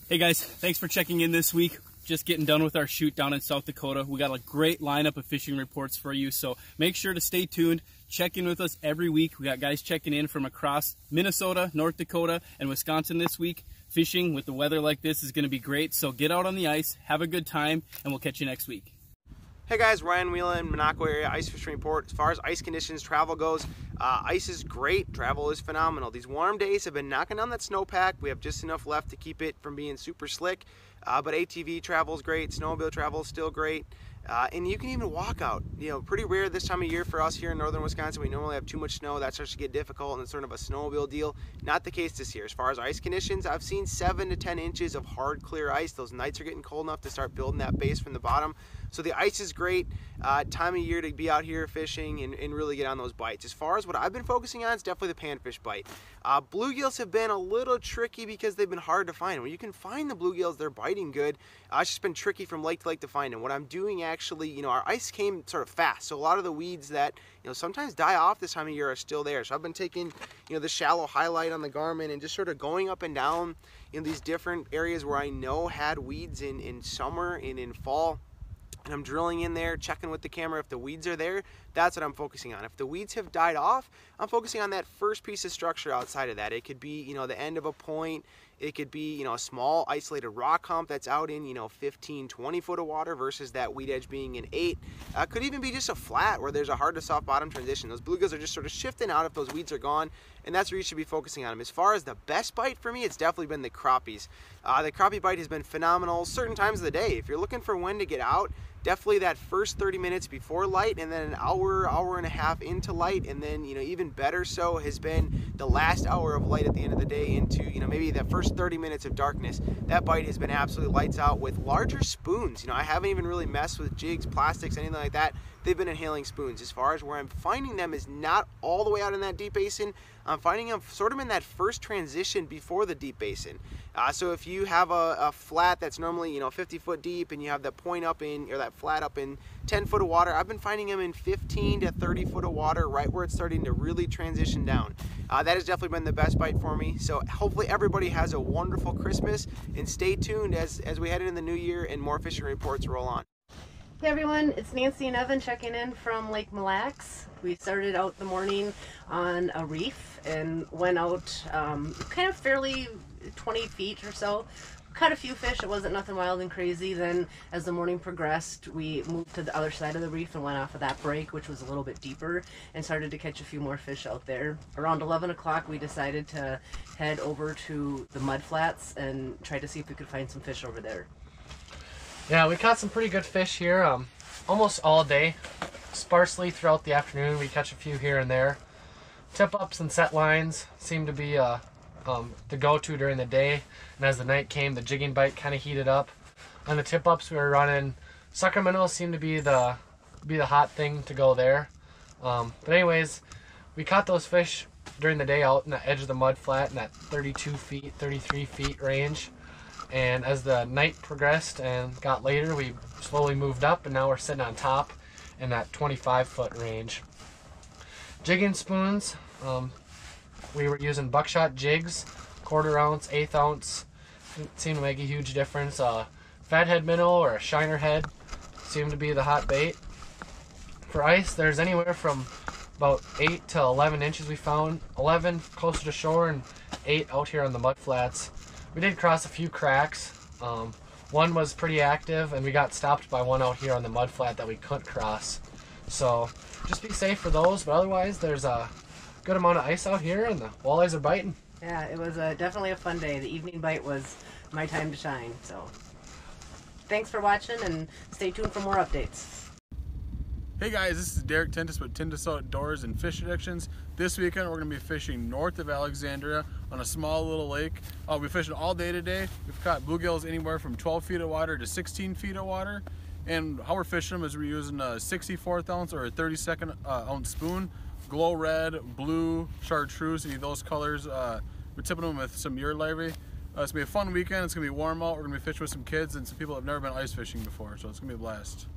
Hey guys, thanks for checking in this week. Just getting done with our shoot down in South Dakota. We got a great lineup of fishing reports for you, so make sure to stay tuned. Check in with us every week. We got guys checking in from across Minnesota, North Dakota, and Wisconsin this week. Fishing with the weather like this is going to be great, so get out on the ice, have a good time, and we'll catch you next week. Hey guys, Ryan Whelan, Minocqua Area Ice Fishing Report. As far as ice conditions, travel goes, ice is great, travel is phenomenal. These warm days have been knocking down that snowpack. We have just enough left to keep it from being super slick, but ATV travel is great, snowmobile travel is still great. And you can even walk out. You know, pretty rare this time of year for us here in northern Wisconsin. We normally have too much snow. That starts to get difficult, and it's sort of a snowmobile deal. Not the case this year. As far as ice conditions, I've seen 7 to 10 inches of hard, clear ice. Those nights are getting cold enough to start building that base from the bottom. So the ice is great. Time of year to be out here fishing and really get on those bites. As far as what I've been focusing on, it's definitely the panfish bite. Bluegills have been a little tricky because they've been hard to find. When you can find the bluegills, they're biting good. It's just been tricky from lake to lake to find them. What I'm doing actually, you know, our ice came sort of fast, so a lot of the weeds that, you know, sometimes die off this time of year are still there. So I've been taking, you know, the shallow highlight on the Garmin and just sort of going up and down in these different areas where I know had weeds in summer and in fall. And I'm drilling in there, checking with the camera if the weeds are there. That's what I'm focusing on. If the weeds have died off, I'm focusing on that first piece of structure outside of that. It could be, you know, the end of a point. It could be, you know, a small isolated rock hump that's out in, you know, 15, 20 foot of water versus that weed edge being an 8. Could even be just a flat where there's a hard to soft bottom transition. Those bluegills are just sort of shifting out if those weeds are gone, and that's where you should be focusing on them. As far as the best bite for me, it's definitely been the crappies. The crappie bite has been phenomenal certain times of the day. If you're looking for when to get out, definitely that first 30 minutes before light, and then an hour and a half into light, and then, you know, even better so has been the last hour of light at the end of the day into, you know, maybe that first 30 minutes of darkness. That bite has been absolutely lights out with larger spoons. You know, I haven't even really messed with jigs, plastics, anything like that. They've been inhaling spoons. As far as where I'm finding them is not all the way out in that deep basin. I'm finding them sort of in that first transition before the deep basin. So if you have a flat that's normally, you know, 50 foot deep, and you have that point up in, or that flat up in 10 foot of water, I've been finding them in 15 to 30 foot of water, right where it's starting to really transition down. That has definitely been the best bite for me. So hopefully everybody has a wonderful Christmas, and stay tuned as we head into the new year and more fishing reports roll on. Hey everyone, it's Nancy and Evan checking in from Lake Mille Lacs. We started out the morning on a reef and went out kind of fairly 20 feet or so. Caught a few fish. It wasn't nothing wild and crazy. Then as the morning progressed, we moved to the other side of the reef and went off of that break, which was a little bit deeper, and started to catch a few more fish out there. Around 11 o'clock, we decided to head over to the mud flats and try to see if we could find some fish over there. Yeah, we caught some pretty good fish here almost all day. Sparsely throughout the afternoon, we catch a few here and there. Tip-ups and set lines seem to be the go-to during the day, and as the night came, the jigging bite kind of heated up. On the tip-ups, we were running sucker minnows, seemed to be the hot thing to go there. But anyways, we caught those fish during the day out in the edge of the mud flat in that 32 feet, 33 feet range. And as the night progressed and got later, we slowly moved up, and now we're sitting on top in that 25 foot range. Jigging spoons, we were using buckshot jigs, 1/4 ounce, 1/8 ounce. It seemed to make a huge difference. Fathead minnow or a shiner head seemed to be the hot bait. For ice, there's anywhere from about 8 to 11 inches we found, 11 closer to shore and 8 out here on the mud flats. We did cross a few cracks. One was pretty active, and we got stopped by one out here on the mud flat that we couldn't cross. So just be safe for those, but otherwise there's a good amount of ice out here, and the walleyes are biting. Yeah, it was definitely a fun day. The evening bite was my time to shine. So thanks for watching, and stay tuned for more updates. Hey guys, this is Derek Tintis with Tintis Outdoors and Fish Addictions. This weekend we're going to be fishing north of Alexandria on a small little lake. We're fishing all day today. We've caught bluegills anywhere from 12 feet of water to 16 feet of water. And how we're fishing them is we're using a 64th ounce or a 32nd ounce spoon, glow red, blue, chartreuse, any of those colors. We're tipping them with some ear larvae. It's going to be a fun weekend. It's going to be warm out. We're going to be fishing with some kids and some people that have never been ice fishing before, so it's going to be a blast.